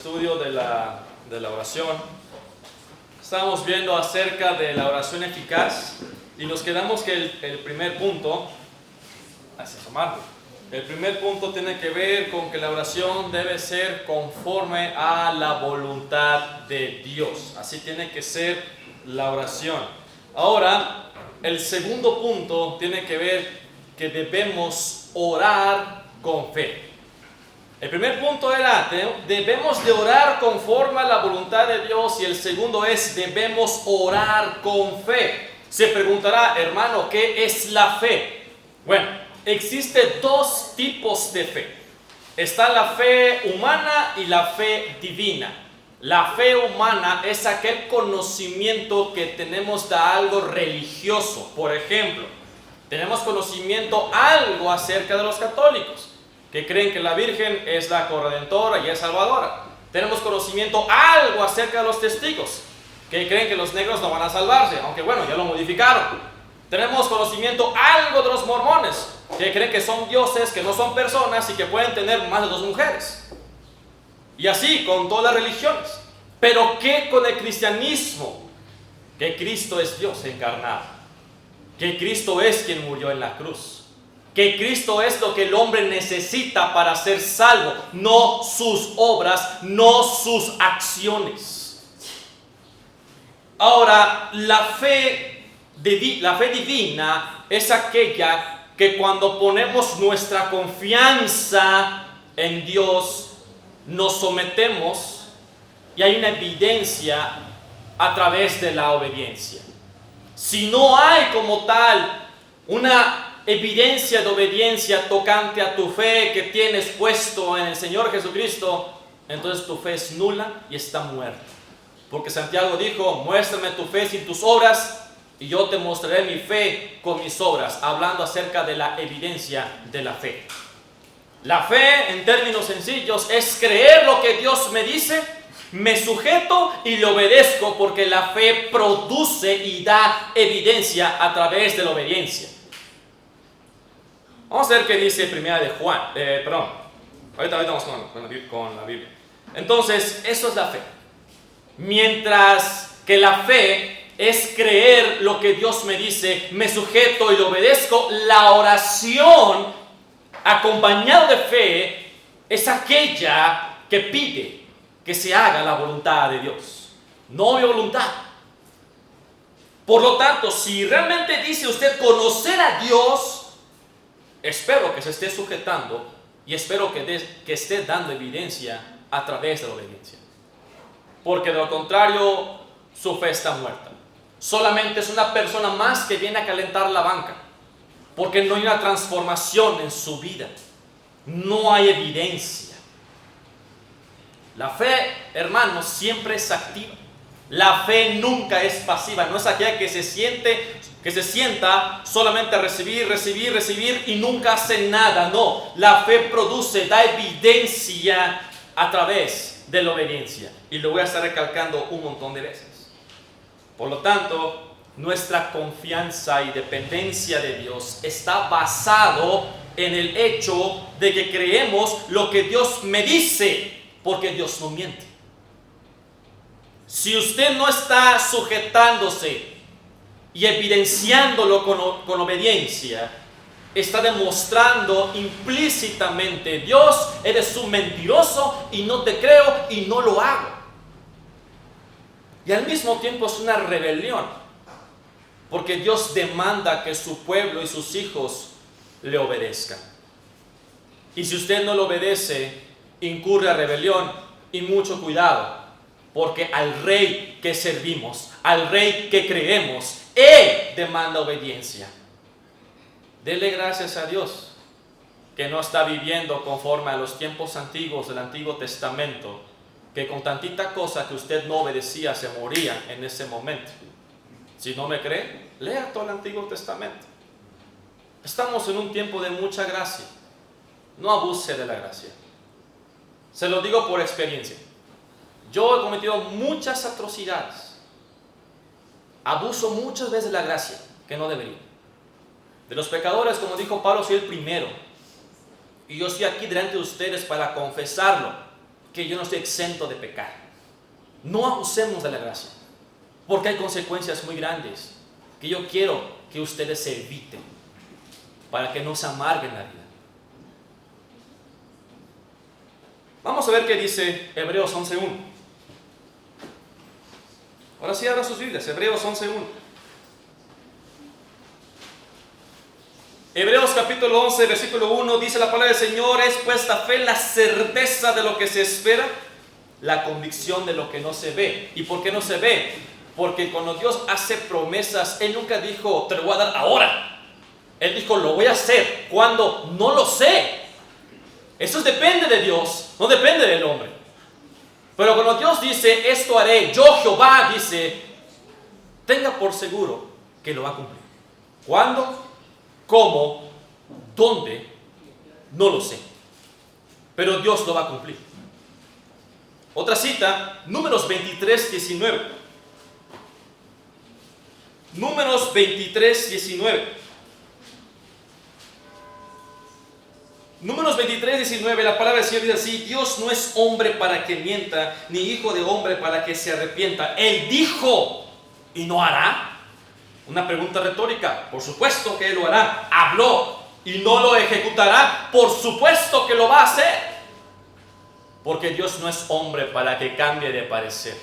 Estudio de la oración. Estamos viendo acerca de la oración eficaz y nos quedamos que el primer punto, el primer punto tiene que ver con que la oración debe ser conforme a la voluntad de Dios. Así tiene que ser la oración. Ahora, el segundo punto tiene que ver que debemos orar con fe. El primer punto era, debemos de orar conforme a la voluntad de Dios, y el segundo es, debemos orar con fe. Se preguntará, hermano, ¿qué es la fe? Bueno, existen dos tipos de fe. Está la fe humana y la fe divina. La fe humana es aquel conocimiento que tenemos de algo religioso. Por ejemplo, tenemos conocimiento algo acerca de los católicos, que creen que la Virgen es la corredentora y es salvadora. Tenemos conocimiento algo acerca de los testigos, que creen que los negros no van a salvarse, aunque bueno, ya lo modificaron. Tenemos conocimiento algo de los mormones, que creen que son dioses, que no son personas y que pueden tener más de 2 mujeres. Y así con todas las religiones. Pero ¿qué con el cristianismo? Que Cristo es Dios encarnado, que Cristo es quien murió en la cruz, que Cristo es lo que el hombre necesita para ser salvo, no sus obras, no sus acciones. Ahora, la fe divina es aquella que cuando ponemos nuestra confianza en Dios, nos sometemos y hay una evidencia a través de la obediencia. Si no hay como tal una evidencia de obediencia tocante a tu fe que tienes puesto en el Señor Jesucristo, entonces tu fe es nula y está muerta. Porque Santiago dijo, muéstrame tu fe sin tus obras y yo te mostraré mi fe con mis obras, hablando acerca de la evidencia de la fe. La fe, en términos sencillos, es creer lo que Dios me dice, me sujeto y le obedezco, porque la fe produce y da evidencia a través de la obediencia. Vamos a ver qué dice primera de Juan, ahorita vamos con la Biblia. Entonces, eso es la fe. Mientras que la fe es creer lo que Dios me dice, me sujeto y le obedezco, la oración acompañada de fe es aquella que pide que se haga la voluntad de Dios, no mi voluntad. Por lo tanto, si realmente dice usted conocer a Dios, espero que se esté sujetando y espero que esté dando evidencia a través de la obediencia. Porque de lo contrario, su fe está muerta. Solamente es una persona más que viene a calentar la banca, porque no hay una transformación en su vida. No hay evidencia. La fe, hermanos, siempre es activa. La fe nunca es pasiva. No es aquella que se sienta solamente a recibir y nunca hace nada. No, la fe produce, da evidencia a través de la obediencia. Y lo voy a estar recalcando un montón de veces. Por lo tanto, nuestra confianza y dependencia de Dios está basado en el hecho de que creemos lo que Dios me dice, porque Dios no miente. Si usted no está sujetándose y evidenciándolo con obediencia, está demostrando implícitamente, Dios, eres un mentiroso y no te creo y no lo hago. Y al mismo tiempo es una rebelión, porque Dios demanda que su pueblo y sus hijos le obedezcan. Y si usted no le obedece, incurre a rebelión, y mucho cuidado, porque al rey que servimos, al rey que creemos, Él demanda obediencia. Dele gracias a Dios que no está viviendo conforme a los tiempos antiguos del Antiguo Testamento, que con tantita cosa que usted no obedecía se moría en ese momento. Si no me cree, lea todo el Antiguo Testamento. Estamos en un tiempo de mucha gracia. No abuse de la gracia. Se lo digo por experiencia. Yo he cometido muchas atrocidades. Abuso muchas veces de la gracia, que no debería. De los pecadores, como dijo Pablo, soy el primero. Y yo estoy aquí delante de ustedes para confesarlo. que yo no estoy exento de pecar. No abusemos de la gracia, porque hay consecuencias muy grandes que yo quiero que ustedes se eviten para que no se amarguen la vida. Vamos a ver qué dice Hebreos 11.1. Ahora sí, abran sus Biblias, Hebreos 11.1. Hebreos capítulo 11, versículo 1, dice la palabra del Señor: es pues la fe la certeza de lo que se espera, la convicción de lo que no se ve. ¿Y por qué no se ve? Porque cuando Dios hace promesas, Él nunca dijo, te lo voy a dar ahora. Él dijo, lo voy a hacer. ¿Cuándo? No lo sé. Eso depende de Dios, no depende del hombre. Pero cuando Dios dice, esto haré, yo Jehová, dice, tenga por seguro que lo va a cumplir. ¿Cuándo? ¿Cómo? ¿Dónde? No lo sé. Pero Dios lo va a cumplir. Otra cita, Números 23:19. Números 23:19. Números 23:19, la palabra del Señor dice así: Dios no es hombre para que mienta, ni hijo de hombre para que se arrepienta. Él dijo, ¿y no hará? Una pregunta retórica. Por supuesto que Él lo hará. Habló, ¿y no lo ejecutará? Por supuesto que lo va a hacer. Porque Dios no es hombre para que cambie de parecer.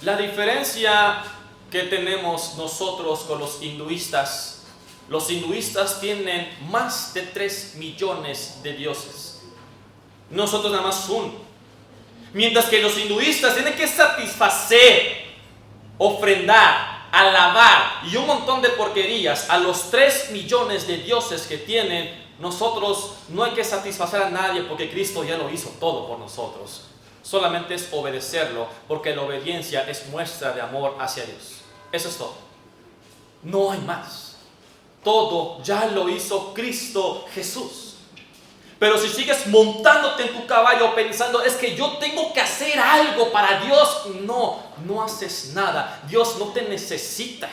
La diferencia que tenemos nosotros con los hinduistas tienen más de 3 millones de dioses. Nosotros nada más 1. Mientras que los hinduistas tienen que satisfacer, ofrendar, alabar y un montón de porquerías a los 3 millones de dioses que tienen. Nosotros no hay que satisfacer a nadie porque Cristo ya lo hizo todo por nosotros. Solamente es obedecerlo, porque la obediencia es muestra de amor hacia Dios. Eso es todo. No hay más. Todo ya lo hizo Cristo Jesús. Pero si sigues montándote en tu caballo pensando, es que yo tengo que hacer algo para Dios, no haces nada. Dios no te necesita.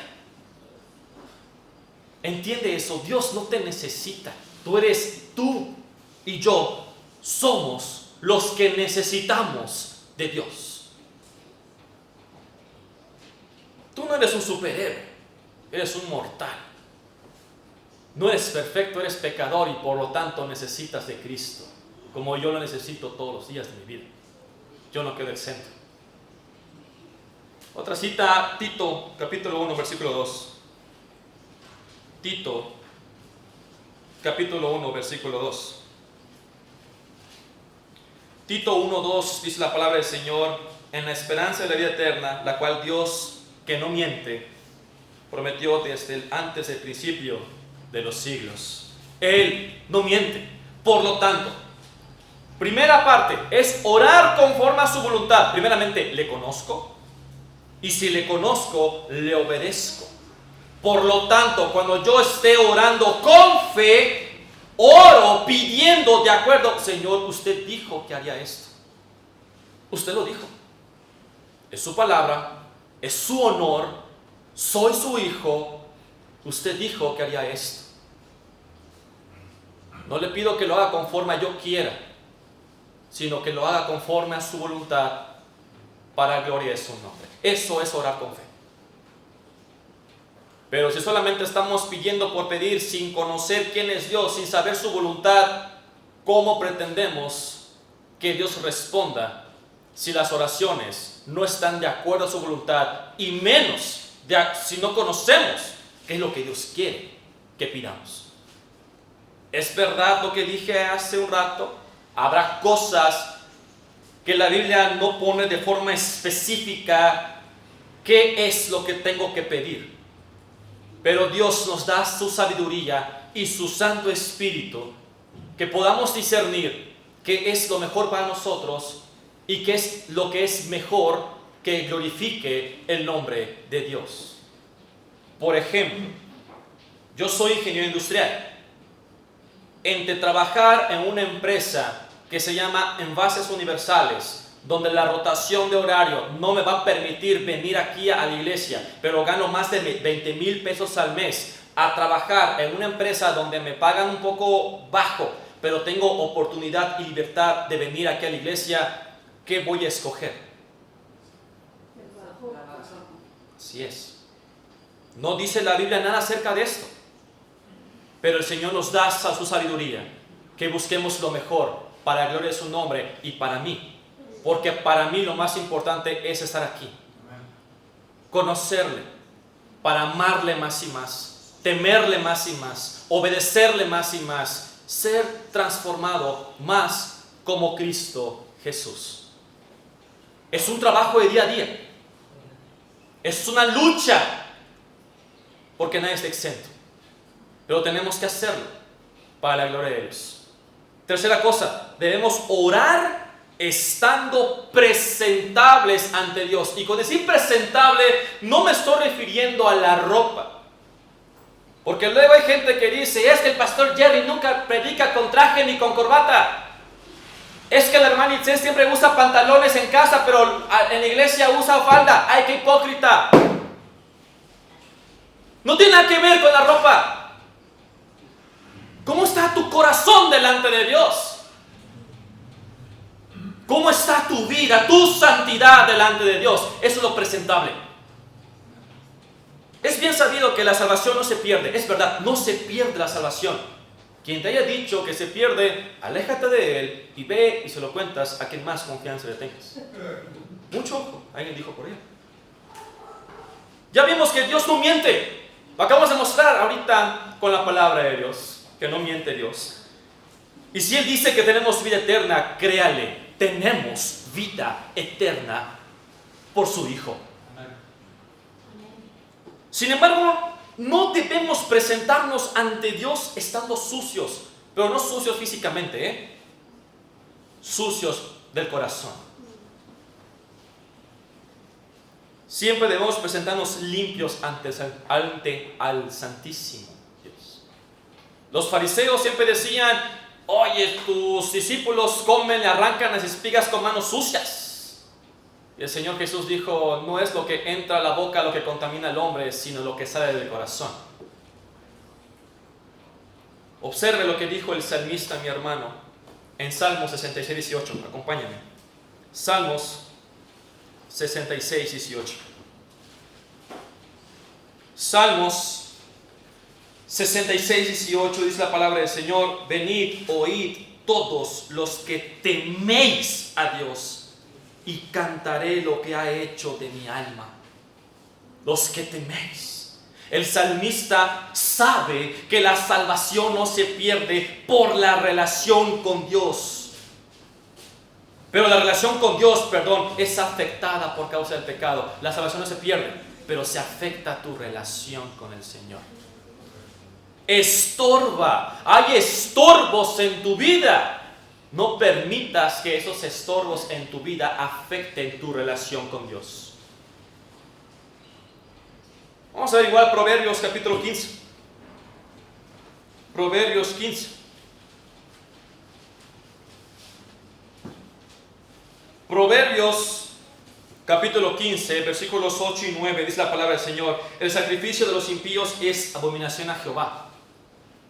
Entiende eso, Dios no te necesita. Tú y yo somos los que necesitamos de Dios. Tú no eres un superhéroe, eres un mortal. No eres perfecto, eres pecador y por lo tanto necesitas de Cristo, como yo lo necesito todos los días de mi vida. Yo no quedo exento. Otra cita, Tito, capítulo 1, versículo 2. Tito, capítulo 1, versículo 2. Tito 1, 2 dice la palabra del Señor: en la esperanza de la vida eterna, la cual Dios, que no miente, prometió desde antes del principio de los siglos. Él no miente. Por lo tanto, primera parte es orar conforme a su voluntad. Primeramente, le conozco, y si le conozco, le obedezco. Por lo tanto, cuando yo esté orando con fe, oro pidiendo de acuerdo. Señor, usted dijo que haría esto. Usted lo dijo. Es su palabra, es su honor, soy su hijo. Usted dijo que haría esto. No le pido que lo haga conforme a yo quiera, sino que lo haga conforme a su voluntad para gloria de su nombre. Eso es orar con fe. Pero si solamente estamos pidiendo por pedir sin conocer quién es Dios, sin saber su voluntad, ¿cómo pretendemos que Dios responda si las oraciones no están de acuerdo a su voluntad, y menos si no conocemos qué es lo que Dios quiere que pidamos? Es verdad lo que dije hace un rato. Habrá cosas que la Biblia no pone de forma específica qué es lo que tengo que pedir. Pero Dios nos da su sabiduría y su Santo Espíritu, que podamos discernir qué es lo mejor para nosotros y qué es lo que es mejor que glorifique el nombre de Dios. Por ejemplo, yo soy ingeniero industrial. Entre trabajar en una empresa que se llama Envases Universales, donde la rotación de horario no me va a permitir venir aquí a la iglesia, pero gano más de 20,000 pesos al mes, a trabajar en una empresa donde me pagan un poco bajo, pero tengo oportunidad y libertad de venir aquí a la iglesia, ¿qué voy a escoger? Así es. No dice la Biblia nada acerca de esto, pero el Señor nos da su sabiduría, que busquemos lo mejor para la gloria de su nombre y para mí, porque para mí lo más importante es estar aquí, conocerle, para amarle más y más, temerle más y más, obedecerle más y más, ser transformado más como Cristo Jesús. Es un trabajo de día a día, es una lucha, porque nadie está exento, pero tenemos que hacerlo para la gloria de Dios. Tercera cosa, debemos orar estando presentables ante Dios. Y con decir presentable no me estoy refiriendo a la ropa, porque luego hay gente que dice, es que el pastor Jerry nunca predica con traje ni con corbata, es que la hermana Itzel siempre usa pantalones en casa, pero en la iglesia usa falda. ¡Ay, qué hipócrita! No tiene nada que ver con la ropa. ¿Cómo está tu corazón delante de Dios? ¿Cómo está tu vida, tu santidad delante de Dios? Eso es lo presentable. Es bien sabido que la salvación no se pierde. Es verdad, no se pierde la salvación. Quien te haya dicho que se pierde, aléjate de él y ve y se lo cuentas a quien más confianza le tengas. Mucho ojo, alguien dijo por ahí. Ya vimos que Dios no miente. Lo acabamos de mostrar ahorita con la palabra de Dios, que no miente Dios. Y si Él dice que tenemos vida eterna, créale, tenemos vida eterna por su Hijo. Sin embargo, no debemos presentarnos ante Dios estando sucios, pero no sucios físicamente, sucios del corazón. Siempre debemos presentarnos limpios ante al Santísimo Dios. Los fariseos siempre decían, oye, tus discípulos comen y arrancan las espigas con manos sucias. Y el Señor Jesús dijo, no es lo que entra a la boca lo que contamina al hombre, sino lo que sale del corazón. Observe lo que dijo el salmista, mi hermano, en Salmos 66, 18. Acompáñame. Salmos 66, 18. Salmos 66, 18 dice la palabra del Señor, venid, oíd todos los que teméis a Dios, y cantaré lo que ha hecho de mi alma. Los que teméis. El salmista sabe que la salvación no se pierde por la relación con Dios. Pero la relación con Dios, es afectada por causa del pecado. La salvación no se pierde, pero se afecta tu relación con el Señor. Estorba. Hay estorbos en tu vida. No permitas que esos estorbos en tu vida afecten tu relación con Dios. Vamos a ver igual Proverbios capítulo 15. Proverbios 15. Proverbios capítulo 15, versículos 8 y 9, dice la palabra del Señor: el sacrificio de los impíos es abominación a Jehová.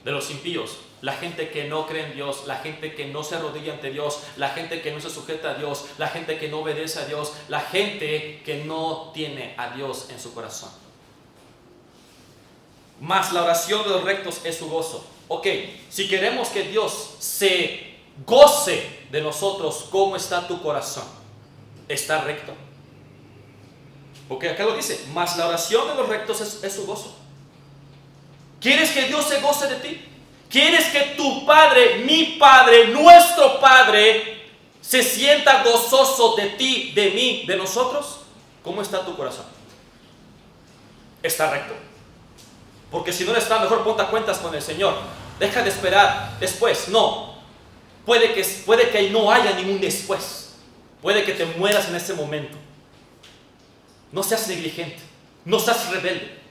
De los impíos, la gente que no cree en Dios, la gente que no se arrodilla ante Dios, la gente que no se sujeta a Dios, la gente que no obedece a Dios, la gente que no tiene a Dios en su corazón. Mas la oración de los rectos es su gozo. Ok, si queremos que Dios se goce de nosotros, ¿cómo está tu corazón? ¿Está recto? Porque acá lo dice, mas la oración de los rectos es su gozo. ¿Quieres que Dios se goce de ti? ¿Quieres que tu Padre, mi Padre, nuestro Padre, se sienta gozoso de ti, de mí, de nosotros? ¿Cómo está tu corazón? ¿Está recto? Porque si no lo está, mejor ponte a cuentas con el Señor. Deja de esperar después. No. Puede que no haya ningún después. Puede que te mueras en ese momento. No seas negligente. No seas rebelde.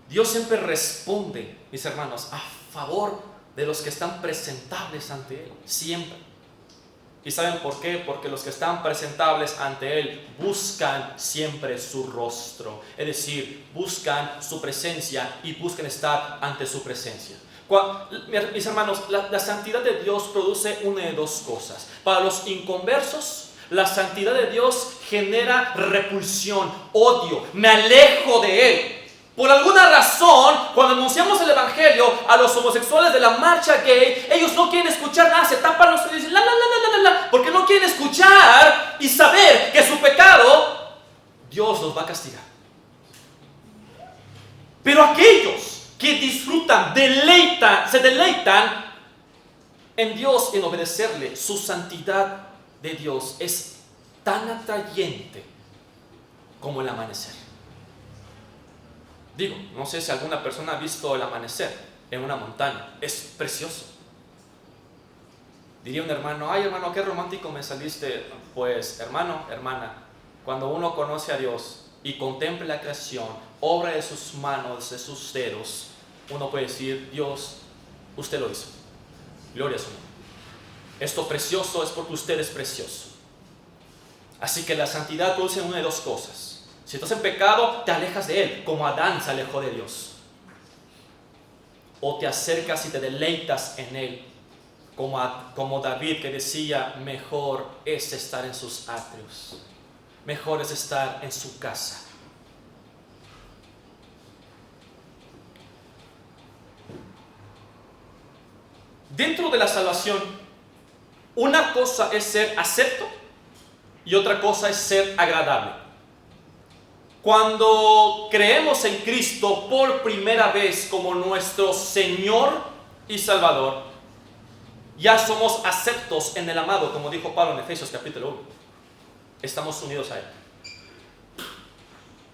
Dios siempre responde, mis hermanos, a favor de los que están presentables ante Él. Siempre. ¿Y saben por qué? Porque los que están presentables ante Él buscan siempre su rostro. Es decir, buscan su presencia y buscan estar ante su presencia. Mis hermanos, la santidad de Dios produce una de dos cosas. Para los inconversos, la santidad de Dios genera repulsión, odio, me alejo de Él. Por alguna razón, cuando anunciamos el evangelio a los homosexuales de la marcha gay, ellos no quieren escuchar nada, se tapan los oídos y dicen la, porque no quieren escuchar y saber que su pecado, Dios los va a castigar. Pero aquellos que disfrutan, se deleitan en Dios, en obedecerle, su santidad de Dios es tan atrayente como el amanecer. Digo, no sé si alguna persona ha visto el amanecer en una montaña. Es precioso. Diría un hermano, ay hermano, qué romántico me saliste. Pues hermano, hermana, cuando uno conoce a Dios y contempla la creación, obra de sus manos, de sus dedos, uno puede decir, Dios, usted lo hizo. Gloria a su nombre. Esto precioso es porque usted es precioso. Así que la santidad produce una de dos cosas. Si estás en pecado, te alejas de Él, como Adán se alejó de Dios. O te acercas y te deleitas en Él, como David, que decía, mejor es estar en sus atrios, mejor es estar en su casa. Dentro de la salvación, una cosa es ser acepto y otra cosa es ser agradable. Cuando creemos en Cristo por primera vez como nuestro Señor y Salvador, ya somos aceptos en el amado, como dijo Pablo en Efesios capítulo 1. Estamos unidos a Él.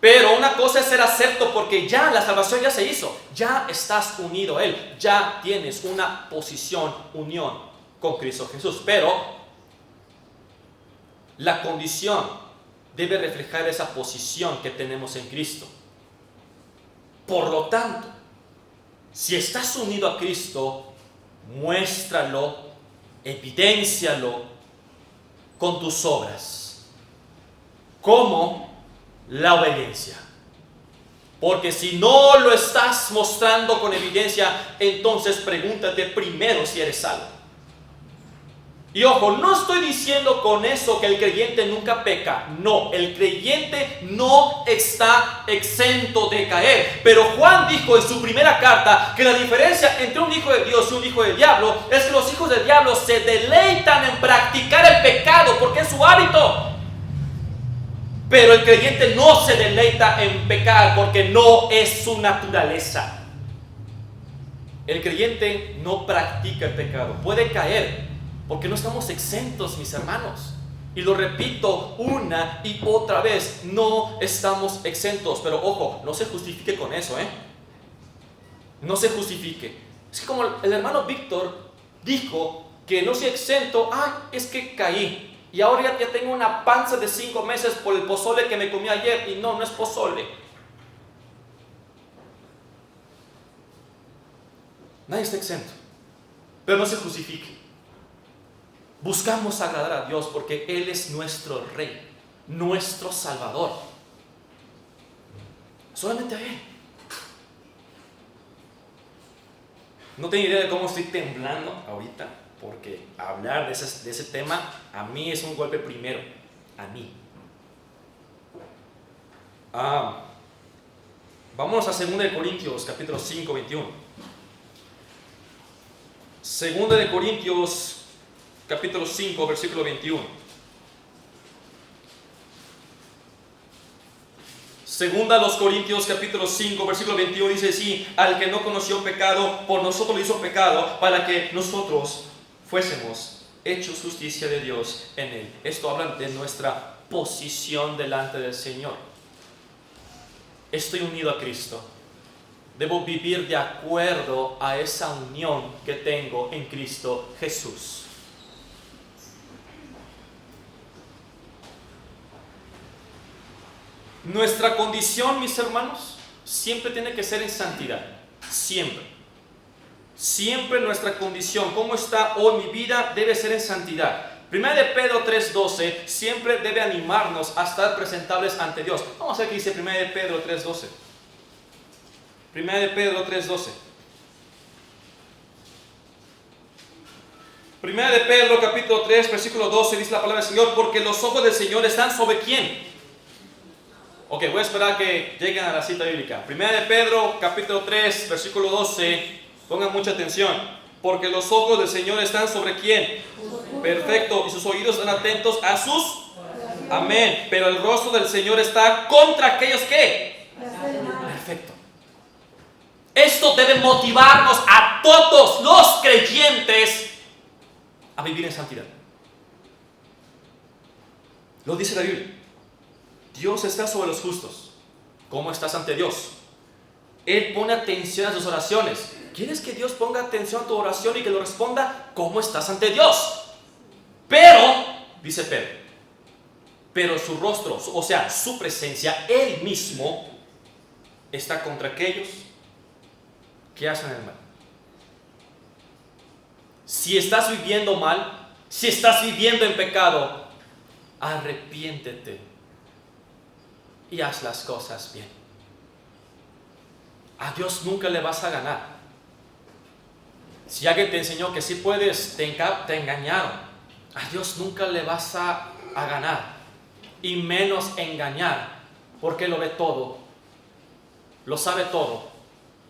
Pero una cosa es ser acepto porque ya la salvación ya se hizo, ya estás unido a Él, ya tienes una posición, unión con Cristo Jesús. Pero la condición debe reflejar esa posición que tenemos en Cristo. Por lo tanto, si estás unido a Cristo, muéstralo, evidéncialo con tus obras, como la obediencia. Porque si no lo estás mostrando con evidencia, entonces pregúntate primero si eres salvo. Y ojo, no estoy diciendo con eso que el creyente nunca peca. No, el creyente no está exento de caer. Pero Juan dijo en su primera carta que la diferencia entre un hijo de Dios y un hijo del diablo es que los hijos del diablo se deleitan en practicar el pecado porque es su hábito. Pero el creyente no se deleita en pecar porque no es su naturaleza. El creyente no practica el pecado. Puede caer, porque no estamos exentos, mis hermanos. Y lo repito una y otra vez, no estamos exentos. Pero ojo, no se justifique con eso, No se justifique. Es que como el hermano Víctor dijo que no soy exento, es que caí. Y ahora ya tengo una panza de 5 meses por el pozole que me comí ayer. Y no es pozole. Nadie está exento. Pero no se justifique. Buscamos agradar a Dios porque Él es nuestro Rey, nuestro Salvador. Solamente a Él. No tengo idea de cómo estoy temblando ahorita, porque hablar de ese tema a mí es un golpe primero, a mí. Vamos a 2 de Corintios, capítulo 5, 21. 2 de Corintios, capítulo 5, versículo 21. Segunda a los Corintios, capítulo 5, versículo 21 dice así: al que no conoció pecado, por nosotros lo hizo pecado, para que nosotros fuésemos hechos justicia de Dios en él. Esto habla de nuestra posición delante del Señor. Estoy unido a Cristo. Debo vivir de acuerdo a esa unión que tengo en Cristo Jesús. Nuestra condición, mis hermanos, siempre tiene que ser en santidad. Siempre. Siempre nuestra condición, cómo está hoy mi vida, debe ser en santidad. 1 de Pedro 3:12 siempre debe animarnos a estar presentables ante Dios. Vamos a ver qué dice 1 de Pedro 3:12. 1 de Pedro 3:12. Primera de Pedro, capítulo 3, versículo 12, dice la palabra del Señor, porque los ojos del Señor están sobre ¿quién? Ok, voy a esperar que lleguen a la cita bíblica. Primera de Pedro, capítulo 3, versículo 12, pongan mucha atención. Porque los ojos del Señor están sobre ¿quién? Perfecto, y sus oídos están atentos a sus... Amén. Pero el rostro del Señor está contra aquellos que... Perfecto. Esto debe motivarnos a todos los creyentes a vivir en santidad. Lo dice la Biblia. Dios está sobre los justos. ¿Cómo estás ante Dios? Él pone atención a sus oraciones. ¿Quieres que Dios ponga atención a tu oración y que lo responda? ¿Cómo estás ante Dios? Pero, dice Pedro, pero su rostro, o sea, su presencia, Él mismo, está contra aquellos que hacen el mal. Si estás viviendo mal, si estás viviendo en pecado, arrepiéntete y haz las cosas bien. A Dios nunca le vas a ganar. Si alguien te enseñó que sí puedes, te engañaron. A Dios nunca le vas a ganar. Y menos engañar, porque lo ve todo, lo sabe todo,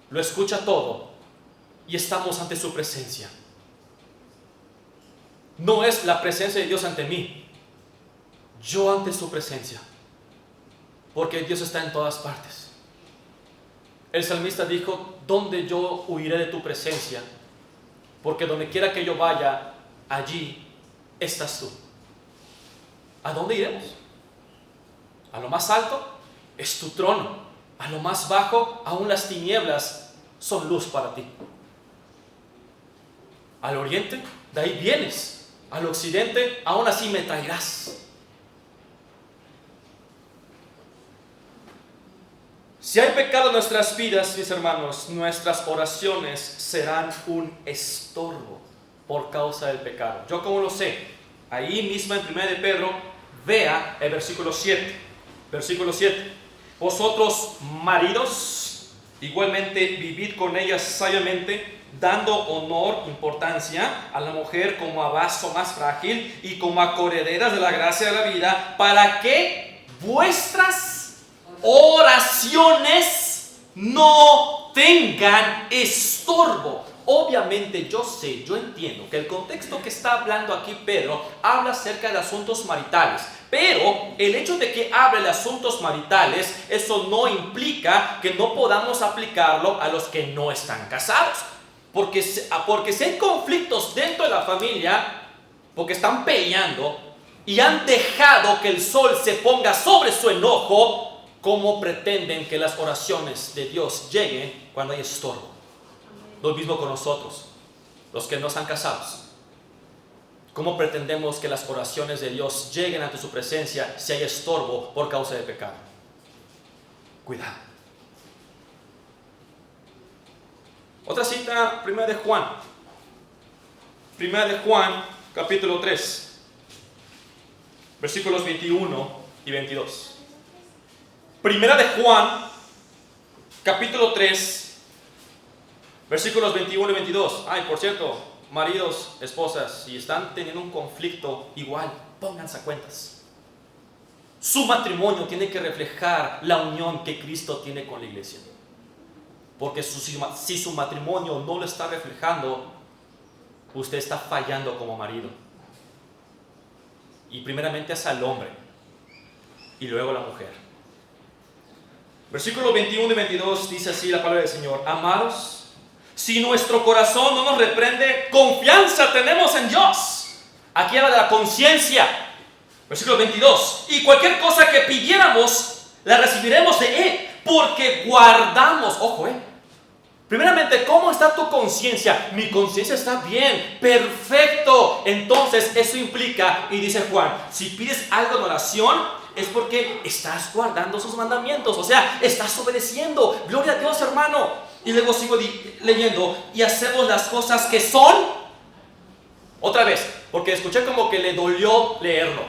lo escucha todo, y estamos ante su presencia. No es la presencia de Dios ante mí, yo ante su presencia, porque Dios está en todas partes. El salmista dijo: ¿dónde yo huiré de tu presencia? Porque donde quiera que yo vaya, allí estás tú. ¿A dónde iremos? A lo más alto es tu trono, a lo más bajo aún las tinieblas son luz para ti. Al oriente, de ahí vienes, al occidente, aún así me traerás. Si hay pecado en nuestras vidas, mis hermanos, nuestras oraciones serán un estorbo por causa del pecado. ¿Yo cómo lo sé? Ahí mismo en 1 de Pedro, vea el versículo 7. Versículo 7. Vosotros, maridos, igualmente vivid con ellas sabiamente, dando honor, importancia a la mujer como a vaso más frágil y como a correderas de la gracia de la vida, para que vuestras oraciones no tengan estorbo. Obviamente yo entiendo que el contexto que está hablando aquí Pedro habla acerca de asuntos maritales, pero el hecho de que hable de asuntos maritales, eso no implica que no podamos aplicarlo a los que no están casados, porque si hay conflictos dentro de la familia, porque están peleando y han dejado que el sol se ponga sobre su enojo, ¿cómo pretenden que las oraciones de Dios lleguen cuando hay estorbo? Lo mismo con nosotros, los que no están casados. ¿Cómo pretendemos que las oraciones de Dios lleguen ante su presencia si hay estorbo por causa del pecado? Cuidado. Otra cita, 1 de Juan. 1 de Juan, capítulo 3, versículos 21 y 22. 1 de Juan, capítulo 3, versículos 21 y 22. Ay, por cierto, maridos, esposas, si están teniendo un conflicto, igual, pónganse a cuentas. Su matrimonio tiene que reflejar la unión que Cristo tiene con la iglesia. Porque si su matrimonio no lo está reflejando, usted está fallando como marido. Y primeramente es al hombre, y luego a la mujer. Versículos 21 y 22 dice así la palabra del Señor: amados, si nuestro corazón no nos reprende, confianza tenemos en Dios. Aquí habla de la conciencia. Versículo 22. Y cualquier cosa que pidiéramos, la recibiremos de Él, porque guardamos. Ojo, primeramente, ¿cómo está tu conciencia? Mi conciencia está bien, perfecto. Entonces, eso implica, y dice Juan, si pides algo en oración, es porque estás guardando sus mandamientos. O sea, estás obedeciendo. Gloria a Dios, hermano. Y luego sigo leyendo: y hacemos las cosas que son. Otra vez, porque escuché como que le dolió leerlo.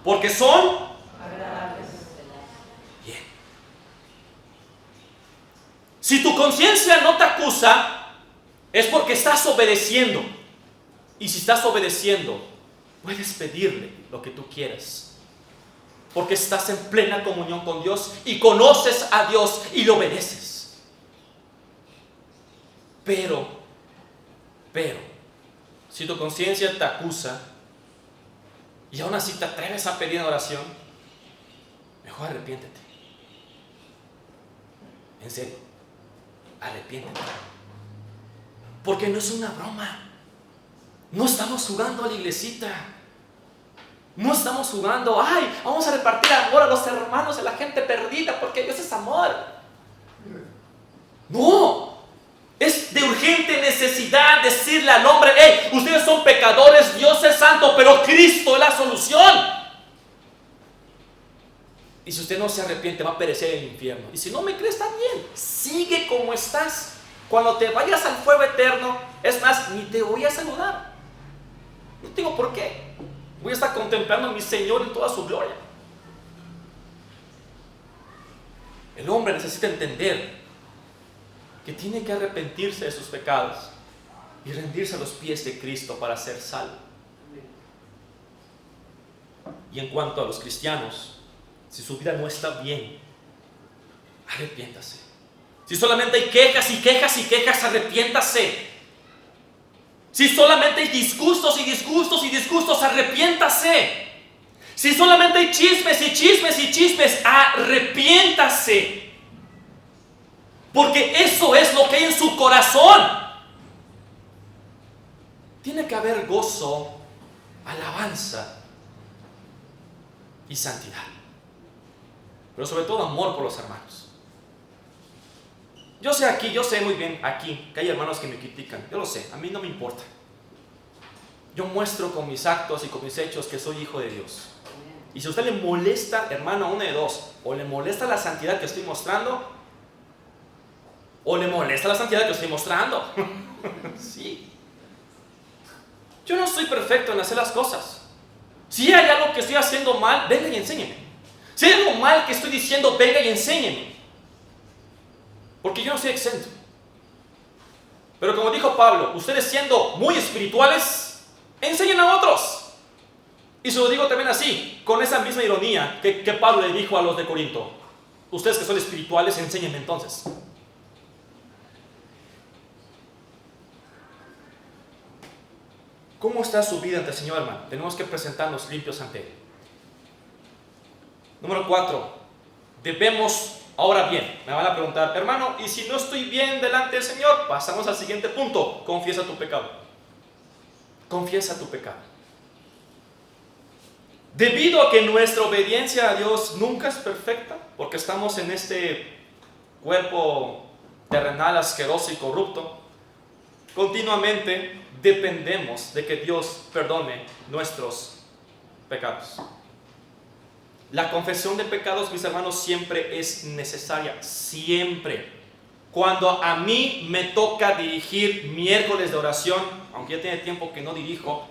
Porque son agradables. Bien. Si tu conciencia no te acusa, es porque estás obedeciendo. Y si estás obedeciendo, puedes pedirle lo que tú quieras. Porque estás en plena comunión con Dios y conoces a Dios y le obedeces. Pero, si tu conciencia te acusa y aún así te atreves a pedir en oración, mejor arrepiéntete. En serio, arrepiéntete. Porque no es una broma. No estamos jugando a la iglesita. No estamos jugando, ay, vamos a repartir amor a los hermanos, a la gente perdida, porque Dios es amor. No. Es de urgente necesidad decirle al hombre, hey, ustedes son pecadores, Dios es santo, pero Cristo es la solución. Y si usted no se arrepiente, va a perecer en el infierno. Y si no me crees, está bien. Sigue como estás. Cuando te vayas al fuego eterno, es más, ni te voy a saludar. No tengo por qué. Voy a estar contemplando a mi Señor en toda su gloria. El hombre necesita entender que tiene que arrepentirse de sus pecados y rendirse a los pies de Cristo para ser salvo. Y en cuanto a los cristianos, si su vida no está bien, arrepiéntase. Si solamente hay quejas y quejas y quejas, arrepiéntase. Si solamente hay disgustos y disgustos y disgustos, arrepiéntase. Si solamente hay chismes y chismes y chismes, arrepiéntase. Porque eso es lo que hay en su corazón. Tiene que haber gozo, alabanza y santidad. Pero sobre todo amor por los hermanos. Yo sé muy bien aquí que hay hermanos que me critican. Yo lo sé, a mí no me importa. Yo muestro con mis actos y con mis hechos que soy hijo de Dios. Y si a usted le molesta, hermano, una de dos: o le molesta la santidad que estoy mostrando, o le molesta la santidad que estoy mostrando. Sí. Yo no soy perfecto en hacer las cosas. Si hay algo que estoy haciendo mal, venga y enséñeme. Si hay algo mal que estoy diciendo, venga y enséñeme. Porque yo no soy exento. Pero como dijo Pablo, ustedes siendo muy espirituales, enseñen a otros. Y se lo digo también así, con esa misma ironía que Pablo le dijo a los de Corinto: ustedes que son espirituales, enséñenme entonces. ¿Cómo está su vida ante el Señor, hermano? Tenemos que presentarnos limpios ante Él. Número 4. Debemos, ahora bien, me van a preguntar, hermano, ¿y si no estoy bien delante del Señor? Pasamos al siguiente punto. Confiesa tu pecado. Confiesa tu pecado. Debido a que nuestra obediencia a Dios nunca es perfecta, porque estamos en este cuerpo terrenal asqueroso y corrupto, continuamente dependemos de que Dios perdone nuestros pecados. La confesión de pecados, mis hermanos, siempre es necesaria, siempre. Cuando a mí me toca dirigir miércoles de oración, aunque ya tiene tiempo que no dirijo,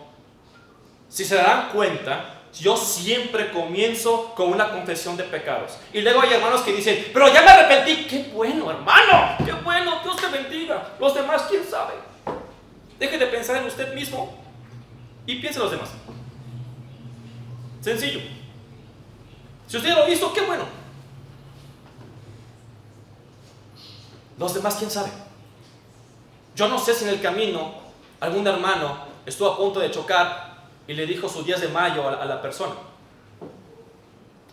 si se dan cuenta, yo siempre comienzo con una confesión de pecados. Y luego hay hermanos que dicen, pero ya me arrepentí. ¡Qué bueno, hermano! ¡Qué bueno! Dios te bendiga. Los demás, ¿quién sabe? Deje de pensar en usted mismo y piense en los demás. Sencillo. Si usted lo hizo, qué bueno. Los demás, ¿quién sabe? Yo no sé si en el camino algún hermano estuvo a punto de chocar y le dijo su 10 de mayo a la persona.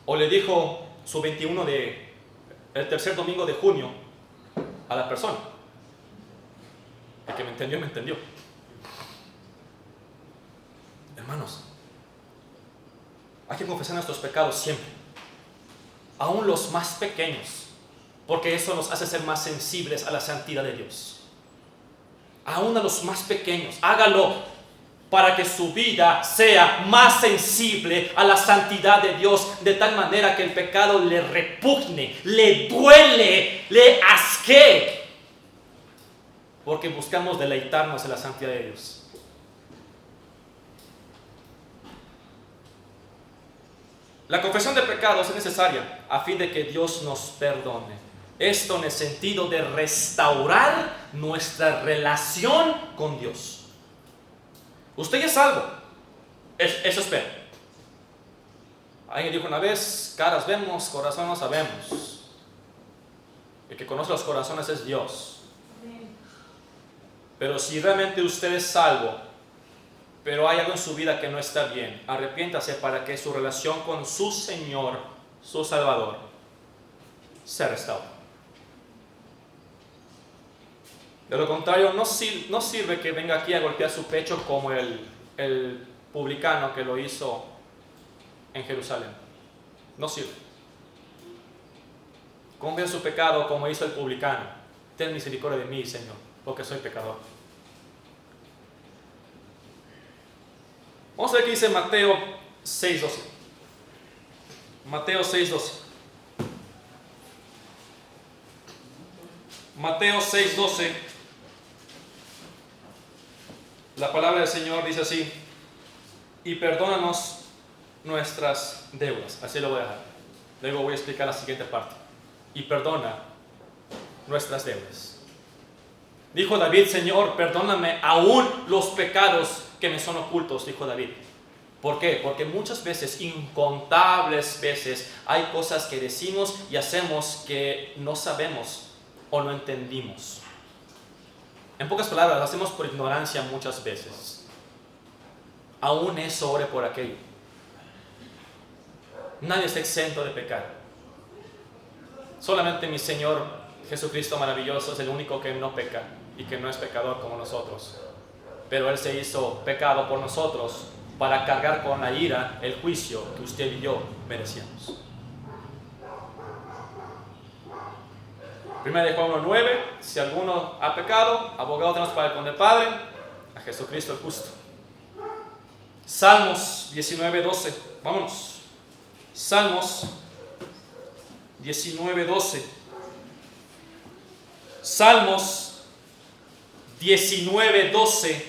O le dijo su 21 el tercer domingo de junio a la persona. El que me entendió, me entendió. Hermanos, hay que confesar nuestros pecados siempre, aún los más pequeños, porque eso nos hace ser más sensibles a la santidad de Dios. Aún a los más pequeños, hágalo para que su vida sea más sensible a la santidad de Dios, de tal manera que el pecado le repugne, le duele, le asquee, porque buscamos deleitarnos en la santidad de Dios. La confesión de pecados es necesaria a fin de que Dios nos perdone. Esto en el sentido de restaurar nuestra relación con Dios. Usted ya es salvo. Eso espera. Alguien dijo una vez, caras vemos, corazón no sabemos. El que conoce los corazones es Dios. Pero si realmente usted es salvo, pero hay algo en su vida que no está bien, arrepiéntase para que su relación con su Señor, su Salvador, se restaure. De lo contrario, no sirve que venga aquí a golpear su pecho como el publicano que lo hizo en Jerusalén. No sirve. Confiesa su pecado como hizo el publicano. Ten misericordia de mí, Señor, porque soy pecador. Vamos a ver qué dice Mateo 6:12. Mateo 6:12. Mateo 6:12. La palabra del Señor dice así: y perdónanos nuestras deudas. Así lo voy a dejar. Luego voy a explicar la siguiente parte. Y perdona nuestras deudas. Dijo David: Señor, perdóname aún los pecados que me son ocultos, dijo David. ¿Por qué? Porque muchas veces, incontables veces, hay cosas que decimos y hacemos que no sabemos o no entendimos. En pocas palabras, lo hacemos por ignorancia muchas veces. Aún eso, ore por aquello. Nadie está exento de pecar. Solamente mi Señor Jesucristo maravilloso es el único que no peca y que no es pecador como nosotros. Pero Él se hizo pecado por nosotros para cargar con la ira el juicio que usted y yo merecíamos. 1 Juan 1:9: si alguno ha pecado, abogado tenemos para con el Padre, a Jesucristo el justo. Salmos 19:12. Vámonos. Salmos 19:12. Salmos 19:12.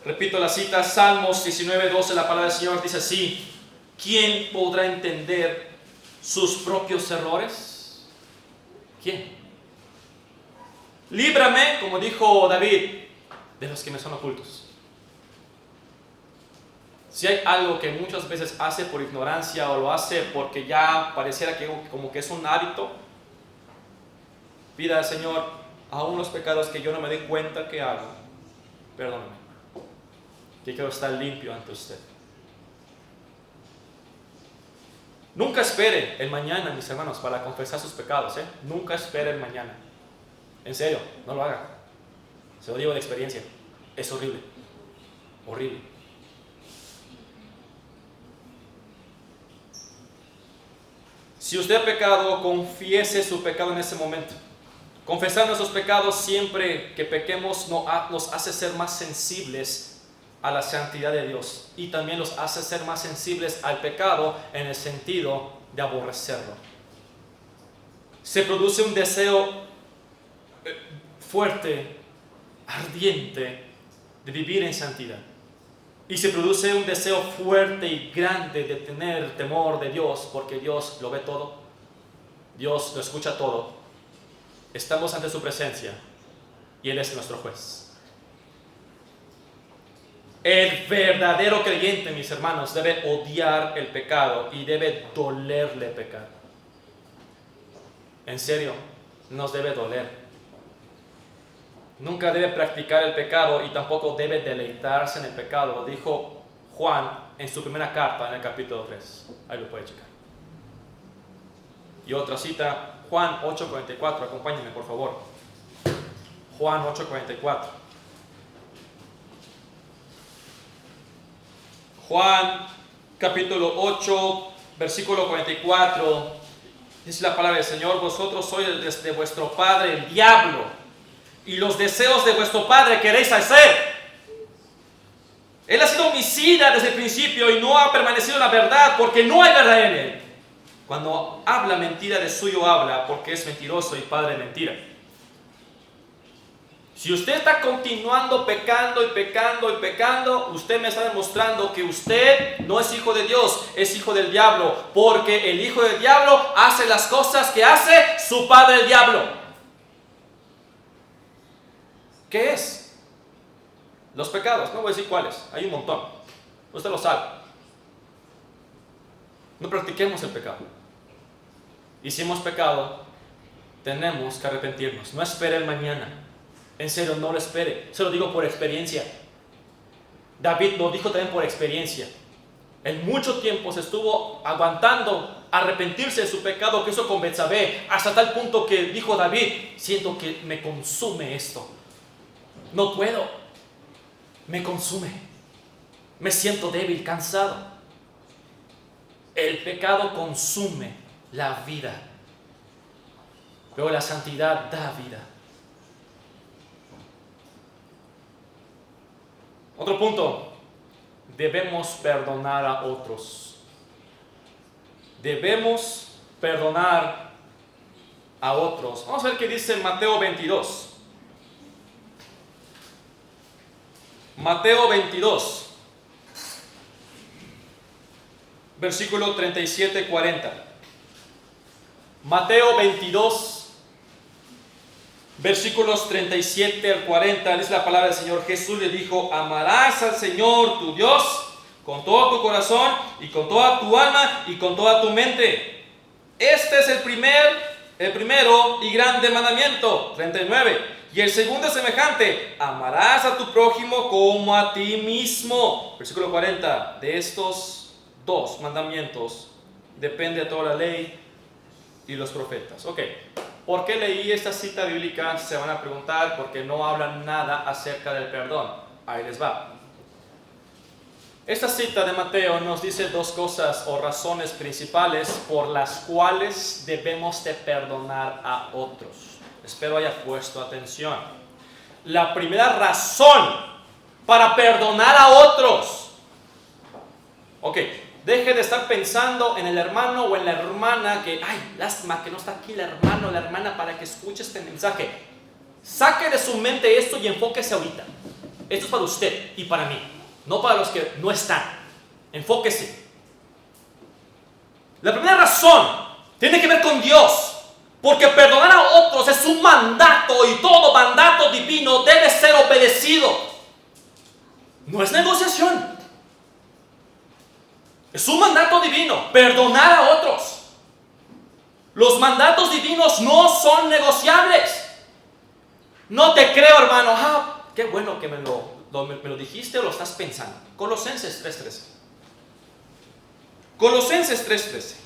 Repito la cita, Salmos 19:12. La palabra del Señor dice así: ¿quién podrá entender sus propios errores? ¿Quién? Líbrame, como dijo David, de los que me son ocultos. Si hay algo que muchas veces hace por ignorancia o lo hace porque ya pareciera que como que es un hábito, pida al Señor: aún los pecados que yo no me dé cuenta que hago, perdóname, que quiero estar limpio ante usted. Nunca espere el mañana, mis hermanos, para confesar sus pecados, Nunca espere el mañana. En serio, no lo haga. Se lo digo de experiencia. Es horrible. Horrible. Si usted ha pecado, confiese su pecado en ese momento. Confesar nuestros pecados siempre que pequemos nos hace ser más sensibles a la santidad de Dios, y también los hace ser más sensibles al pecado en el sentido de aborrecerlo. Se produce un deseo fuerte, ardiente, de vivir en santidad. Y se produce un deseo fuerte y grande de tener temor de Dios, porque Dios lo ve todo, Dios lo escucha todo. Estamos ante su presencia y Él es nuestro juez. El verdadero creyente, mis hermanos, debe odiar el pecado y debe dolerle pecar. En serio, nos debe doler. Nunca debe practicar el pecado y tampoco debe deleitarse en el pecado. Lo dijo Juan en su primera carta, en el capítulo 3. Ahí lo puede checar. Y otra cita, Juan 8:44. Acompáñenme, por favor. Juan 8:44. Juan capítulo 8, versículo 44, dice la palabra del Señor: vosotros sois de vuestro padre el diablo, y los deseos de vuestro padre queréis hacer. Él ha sido homicida desde el principio y no ha permanecido en la verdad, porque no hay verdad en él. Cuando habla mentira, de suyo habla, porque es mentiroso y padre de mentira. Si usted está continuando pecando y pecando y pecando, usted me está demostrando que usted no es hijo de Dios, es hijo del diablo, porque el hijo del diablo hace las cosas que hace su padre el diablo. ¿Qué es? Los pecados, no voy a decir cuáles, hay un montón. Usted lo sabe. No practiquemos el pecado. Y si hemos pecado, tenemos que arrepentirnos. No espere el mañana. En serio, no lo espere. Se lo digo por experiencia. David lo dijo también por experiencia. En mucho tiempo se estuvo aguantando arrepentirse de su pecado que hizo con Betsabé, hasta tal punto que dijo David: siento que me consume esto. No puedo. Me consume. Me siento débil, cansado. El pecado consume la vida, pero la santidad da vida. Otro punto. Debemos perdonar a otros. Debemos perdonar a otros. Vamos a ver qué dice Mateo 22. Mateo 22, versículo 37-40. Mateo 22, versículos 37 al 40, dice la palabra del Señor. Jesús le dijo: amarás al Señor tu Dios con todo tu corazón y con toda tu alma y con toda tu mente. Este es el primero y grande mandamiento. 39. Y el segundo es semejante: amarás a tu prójimo como a ti mismo. Versículo 40. De estos dos mandamientos depende toda la ley y los profetas. Ok. ¿Por qué leí esta cita bíblica? Se van a preguntar, porque no hablan nada acerca del perdón. Ahí les va. Esta cita de Mateo nos dice dos cosas o razones principales por las cuales debemos de perdonar a otros. Espero haya puesto atención. La primera razón para perdonar a otros. Ok. Deje de estar pensando en el hermano o en la hermana que, ay, lástima que no está aquí el hermano o la hermana para que escuche este mensaje. Saque de su mente esto y enfóquese ahorita. Esto es para usted y para mí, no para los que no están. Enfóquese. La primera razón tiene que ver con Dios, porque perdonar a otros es un mandato y todo mandato divino debe ser obedecido. No es negociación. Es un mandato divino, perdonar a otros. Los mandatos divinos no son negociables. No te creo, hermano. Qué bueno que me lo dijiste o lo estás pensando. Colosenses 3:13. Colosenses 3:13.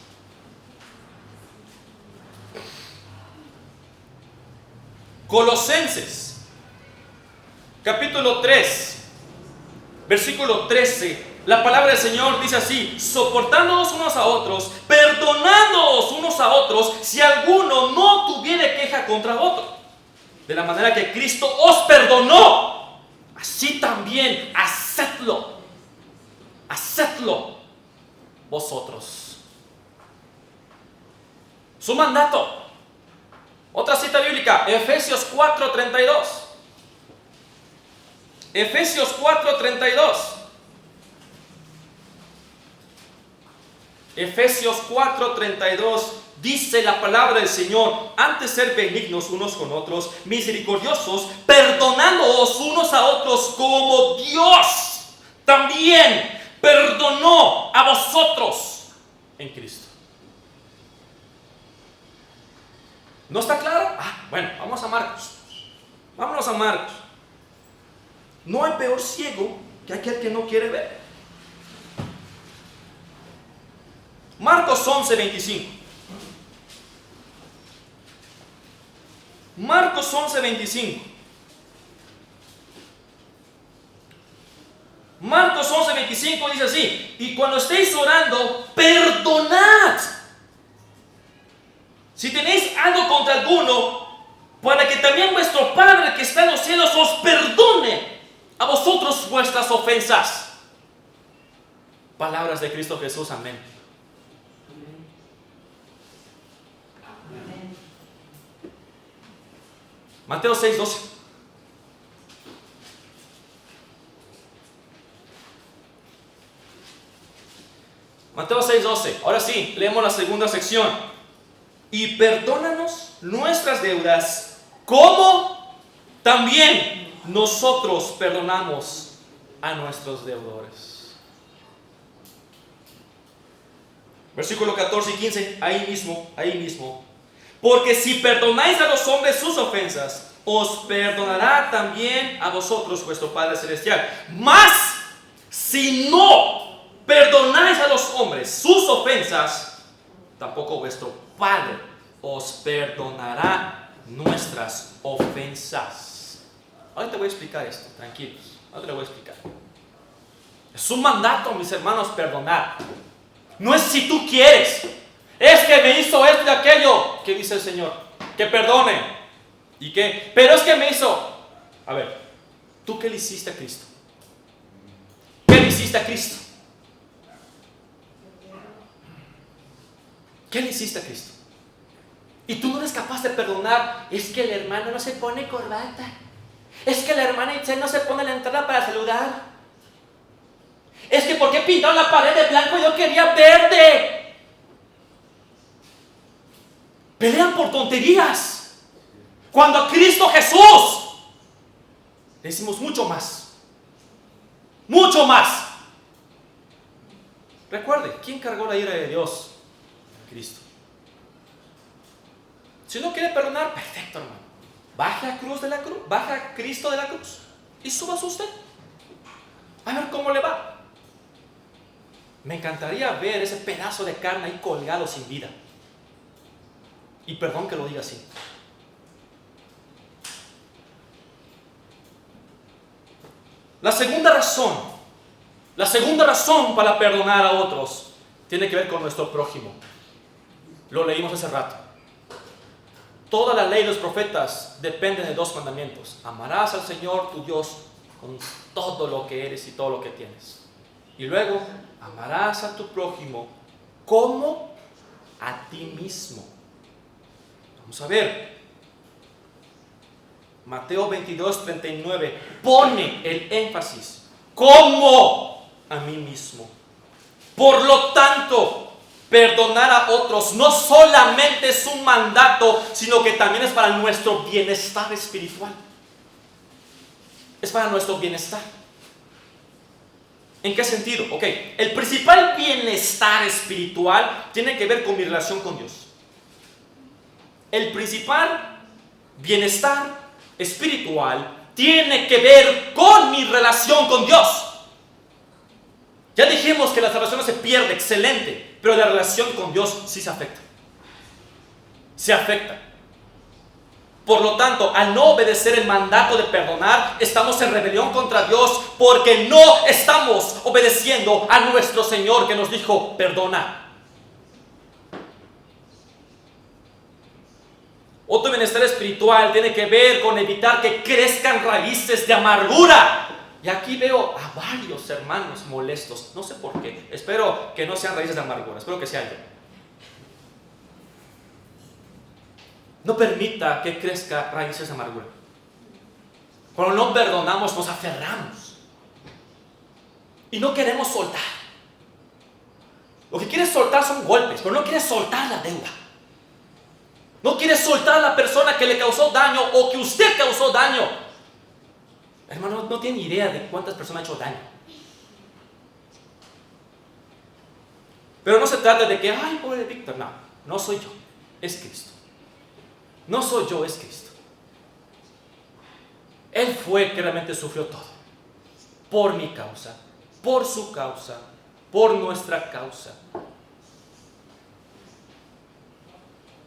Colosenses, capítulo 3, versículo 13. La palabra del Señor dice así: soportándonos unos a otros, perdonándonos unos a otros, si alguno no tuviere queja contra otro. De la manera que Cristo os perdonó, así también hacedlo. Hacedlo vosotros. Su mandato. Otra cita bíblica, Efesios 4:32. Efesios 4:32. Efesios 4:32 dice la palabra del Señor: antes ser benignos unos con otros, misericordiosos, perdonándoos unos a otros como Dios también perdonó a vosotros en Cristo. ¿No está claro? Bueno, vamos a Marcos. Vámonos a Marcos. No hay peor ciego que aquel que no quiere ver. Marcos 11:25. Marcos 11:25. Marcos 11:25 dice así: y cuando estéis orando, perdonad si tenéis algo contra alguno, para que también vuestro Padre que está en los cielos os perdone a vosotros vuestras ofensas. Palabras de Cristo Jesús, amén. Mateo 6:12. Mateo 6:12. Ahora sí, leemos la segunda sección. Y perdónanos nuestras deudas, como también nosotros perdonamos a nuestros deudores. Versículo 14 y 15, ahí mismo. Porque si perdonáis a los hombres sus ofensas, os perdonará también a vosotros vuestro Padre Celestial. Mas, si no perdonáis a los hombres sus ofensas, tampoco vuestro Padre os perdonará nuestras ofensas. Ahora te voy a explicar esto, tranquilos. Ahora te lo voy a explicar. Es un mandato, mis hermanos, perdonar. No es si tú quieres. Es que me hizo esto y aquello. ¿Qué dice el Señor? Que perdone. ¿Y qué? Pero es que me hizo. A ver, ¿tú qué le hiciste a Cristo? ¿Qué le hiciste a Cristo? ¿Qué le hiciste a Cristo? Y tú no eres capaz de perdonar. Es que el hermano no se pone corbata. Es que la hermana Itzel no se pone la entrada para saludar. Es que ¿por qué pintaron la pared de blanco? Yo quería verde. Pelean por tonterías. Cuando a Cristo Jesús le decimos mucho más. Mucho más. Recuerde, ¿quién cargó la ira de Dios? Cristo. Si no quiere perdonar, perfecto, hermano. Baje a Cristo de la cruz y súbase usted. A ver cómo le va. Me encantaría ver ese pedazo de carne ahí colgado sin vida. Y perdón que lo diga así. La segunda razón para perdonar a otros tiene que ver con nuestro prójimo. Lo leímos hace rato. Toda la ley y los profetas dependen de dos mandamientos. Amarás al Señor tu Dios con todo lo que eres y todo lo que tienes. Y luego, amarás a tu prójimo como a ti mismo. Vamos a ver. Mateo 22:39 pone el énfasis. Como a mí mismo. Por lo tanto, perdonar a otros no solamente es un mandato, sino que también es para nuestro bienestar espiritual. Es para nuestro bienestar. ¿En qué sentido? Ok, el principal bienestar espiritual tiene que ver con mi relación con Dios. El principal bienestar espiritual tiene que ver con mi relación con Dios. Ya dijimos que la salvación no se pierde, excelente, pero la relación con Dios sí se afecta. Se afecta. Por lo tanto, al no obedecer el mandato de perdonar, estamos en rebelión contra Dios porque no estamos obedeciendo a nuestro Señor que nos dijo, perdona. Otro bienestar espiritual tiene que ver con evitar que crezcan raíces de amargura. Y aquí veo a varios hermanos molestos. No sé por qué. Espero que no sean raíces de amargura. Espero que sea yo. No permita que crezca raíces de amargura. Cuando no perdonamos, nos aferramos. Y no queremos soltar. Lo que quieres soltar son golpes, pero no quieres soltar la deuda. No quieres soltar a la persona que le causó daño o que usted causó daño. Hermano, no tiene idea de cuántas personas han hecho daño. Pero no se trata de que, ay, pobre Víctor. No, no soy yo, es Cristo. No soy yo, es Cristo. Él fue que realmente sufrió todo. Por mi causa, por su causa, por nuestra causa.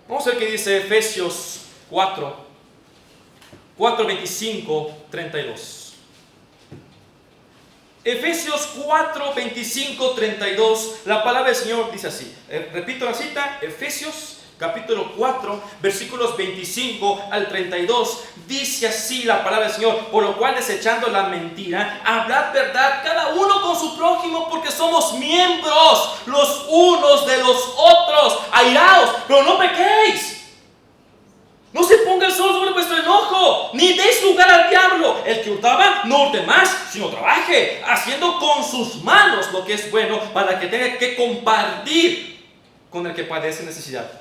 Vamos a ver qué dice Efesios 4:25, 32. Efesios 4:25, 32. La palabra del Señor dice así. Repito la cita. Efesios capítulo 4, versículos 25 al 32. Dice así la palabra del Señor. Por lo cual, desechando la mentira, hablad verdad cada uno con su prójimo, porque somos miembros los unos de los otros. Airaos, pero no pequéis. No se ponga el sol sobre vuestro enojo, ni deis lugar al diablo. El que hurtaba, no hurte más, sino trabaje, haciendo con sus manos lo que es bueno, para que tenga que compartir con el que padece necesidad.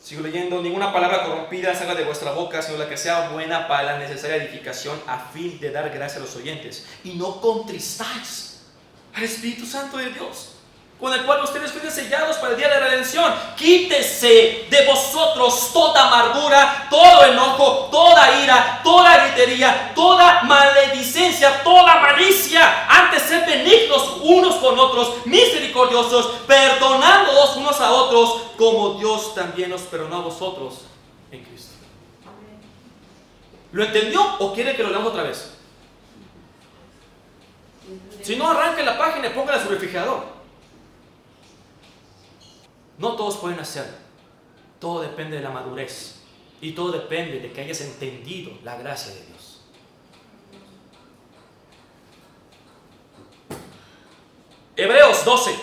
Sigo leyendo. Ninguna palabra corrompida salga de vuestra boca, sino la que sea buena para la necesaria edificación, a fin de dar gracia a los oyentes. Y no contristáis al Espíritu Santo de Dios, con el cual ustedes fueron sellados para el día de la redención. Quítese de vosotros toda amargura, todo enojo, toda ira, toda gritería, toda maledicencia, toda malicia. Antes sed benignos unos con otros, misericordiosos, perdonándoos unos a otros, como Dios también os perdonó a vosotros en Cristo. ¿Lo entendió o quiere que lo leamos otra vez? Si no, arranque la página y póngala en su refrigerador. No todos pueden hacerlo. Todo depende de la madurez. Y todo depende de que hayas entendido la gracia de Dios. Hebreos 12.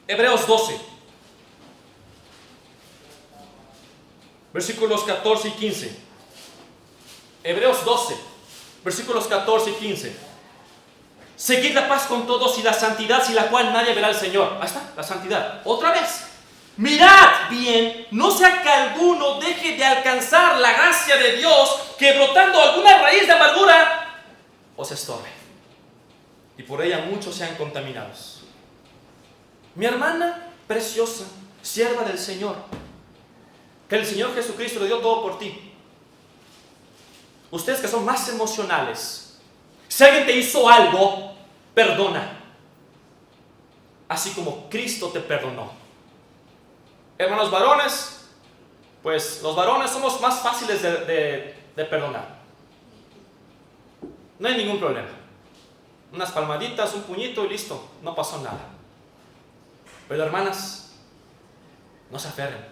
Hebreos 12. Versículos 14 y 15. Hebreos 12. Versículos 14 y 15. Seguid la paz con todos y la santidad, sin la cual nadie verá al Señor. Ahí está, la santidad. Otra vez. Mirad bien, no sea que alguno deje de alcanzar la gracia de Dios, que brotando alguna raíz de amargura os estorbe, y por ella muchos sean contaminados. Mi hermana preciosa, sierva del Señor, que el Señor Jesucristo le dio todo por ti. Ustedes que son más emocionales, si alguien te hizo algo, perdona, así como Cristo te perdonó. Hermanos varones, pues los varones somos más fáciles de perdonar. No hay ningún problema. Unas palmaditas, un puñito y listo, no pasó nada. Pero hermanas, no se aferren.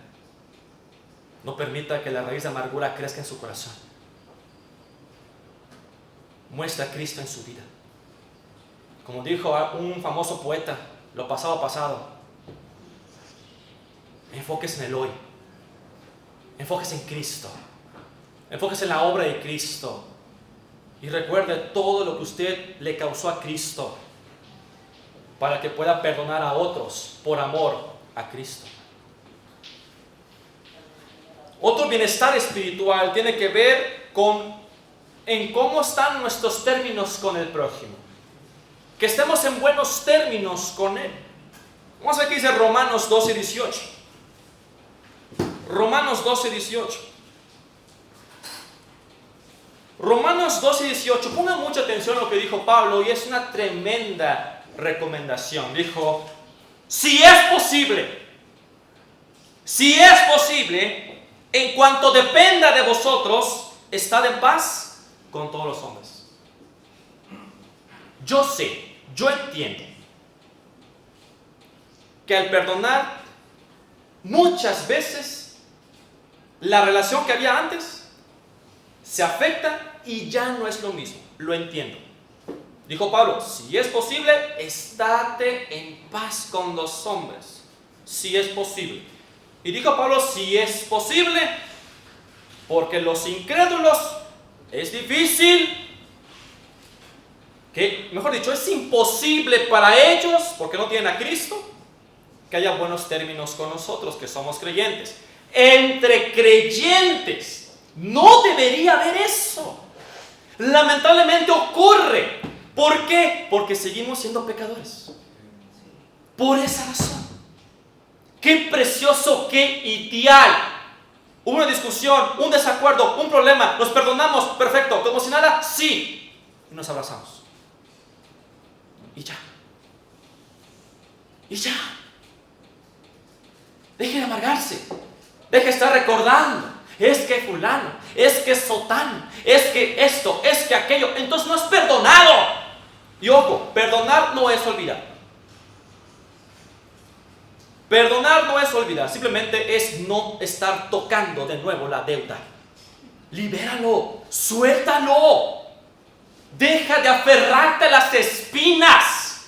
No permita que la raíz de amargura crezca en su corazón. Muestra a Cristo en su vida. Como dijo un famoso poeta, lo pasado pasado. Enfóquese en el hoy. Enfóquese en Cristo. Enfóquese en la obra de Cristo. Y recuerde todo lo que usted le causó a Cristo, para que pueda perdonar a otros por amor a Cristo. Otro bienestar espiritual tiene que ver en cómo están nuestros términos con el prójimo. Que estemos en buenos términos con él. Vamos a ver qué dice Romanos 12:18. Romanos 12:18. Romanos 12:18. Pongan mucha atención a lo que dijo Pablo, y es una tremenda recomendación. Dijo: si es posible, en cuanto dependa de vosotros, estad en paz con todos los hombres. Yo sé, yo entiendo que al perdonar, muchas veces la relación que había antes se afecta y ya no es lo mismo. Lo entiendo. Dijo Pablo: si es posible, estate en paz con los hombres. Si es posible. Y dijo Pablo: si es posible, porque los incrédulos es difícil, que, mejor dicho, es imposible para ellos, porque no tienen a Cristo, que haya buenos términos con nosotros, que somos creyentes. Entre creyentes no debería haber eso. Lamentablemente ocurre. ¿Por qué? Porque seguimos siendo pecadores. Por esa razón. Qué precioso, qué ideal. Hubo una discusión, un desacuerdo, un problema, nos perdonamos, perfecto, como si nada, sí, y nos abrazamos. Y ya. Y ya. Deje de amargarse. Deje de estar recordando. Es que fulano, es que sotano, es que esto, es que aquello. Entonces no es perdonado. Y ojo, perdonar no es olvidar. Perdonar no es olvidar. Simplemente es no estar tocando de nuevo la deuda. Libéralo, suéltalo. Deja de aferrarte a las espinas.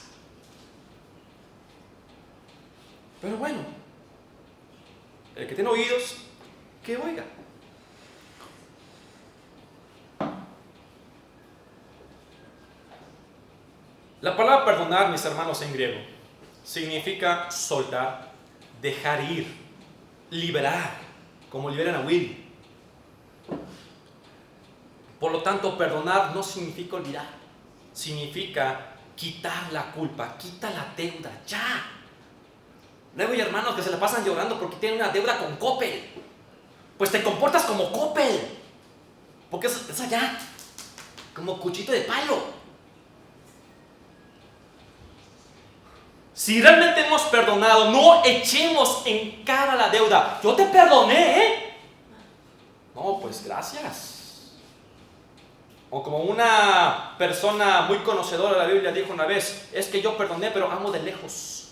Pero bueno, el que tiene oídos, que oiga. La palabra perdonar, mis hermanos, en griego, significa soltar, dejar ir. liberar, como liberan a Will. Por lo tanto, perdonar no significa olvidar, significa quitar la culpa, quita la deuda, ya. Luego hay hermanos que se la pasan llorando porque tienen una deuda con Coppel. Pues te comportas como Coppel, porque es allá, como cuchito de palo. Si realmente hemos perdonado, no echemos en cara la deuda. Yo te perdoné, ¿eh? No, pues gracias. O como una persona muy conocedora de la Biblia dijo una vez, es que yo perdoné, pero amo de lejos.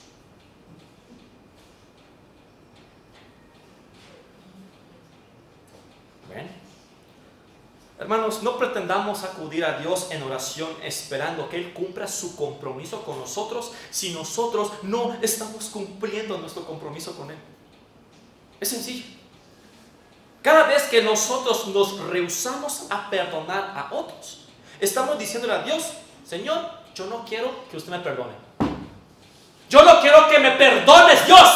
¿Ven? Hermanos, no pretendamos acudir a Dios en oración esperando que Él cumpla su compromiso con nosotros si nosotros no estamos cumpliendo nuestro compromiso con Él. Es sencillo. Cada vez que nosotros nos rehusamos a perdonar a otros, estamos diciéndole a Dios, Señor, yo no quiero que usted me perdone. Yo no quiero que me perdones, Dios,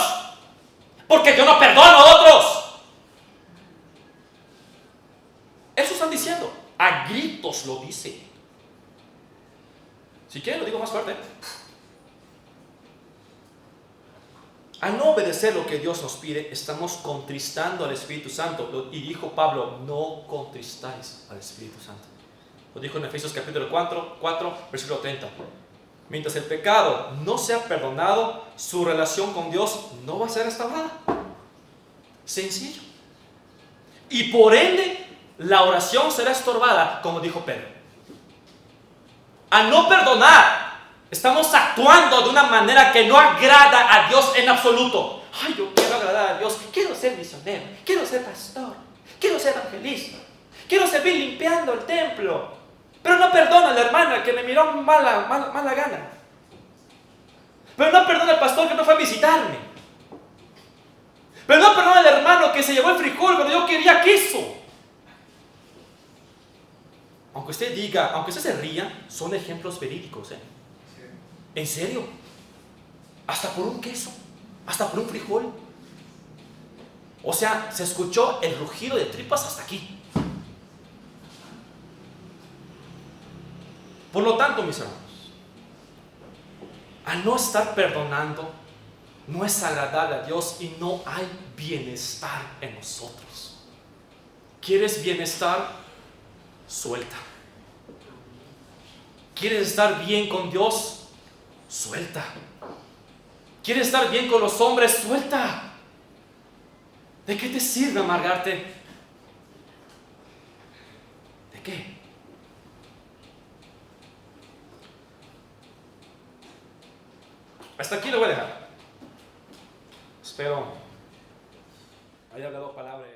porque yo no perdono a otros. Eso están diciendo, a gritos lo dice. Si quieren lo digo más fuerte. Al no obedecer lo que Dios nos pide, estamos contristando al Espíritu Santo. Y dijo Pablo, no contristáis al Espíritu Santo. Lo dijo en Efesios capítulo 4, versículo 30. Mientras el pecado no sea perdonado, su relación con Dios no va a ser restaurada. Sencillo. Y por ende, la oración será estorbada, como dijo Pedro. Al no perdonar, estamos actuando de una manera que no agrada a Dios en absoluto. Ay, yo quiero agradar a Dios, quiero ser misionero, quiero ser pastor, quiero ser evangelista, quiero servir limpiando el templo. Pero no perdona a la hermana que me miró mala gana. Pero no perdona al pastor que no fue a visitarme. Pero no perdona al hermano que se llevó el frijol cuando yo quería queso. Aunque usted diga, aunque usted se ría, son ejemplos verídicos, ¿eh? ¿En serio? Hasta por un queso, hasta por un frijol. O sea, se escuchó el rugido de tripas hasta aquí. Por lo tanto, mis hermanos, al no estar perdonando, no es agradable a Dios y no hay bienestar en nosotros. ¿Quieres bienestar? Suelta. ¿Quieres estar bien con Dios? Suelta. ¿Quieres estar bien con los hombres? Suelta. ¿De qué te sirve amargarte? ¿De qué? Hasta aquí lo voy a dejar. Espero haya hablado palabra.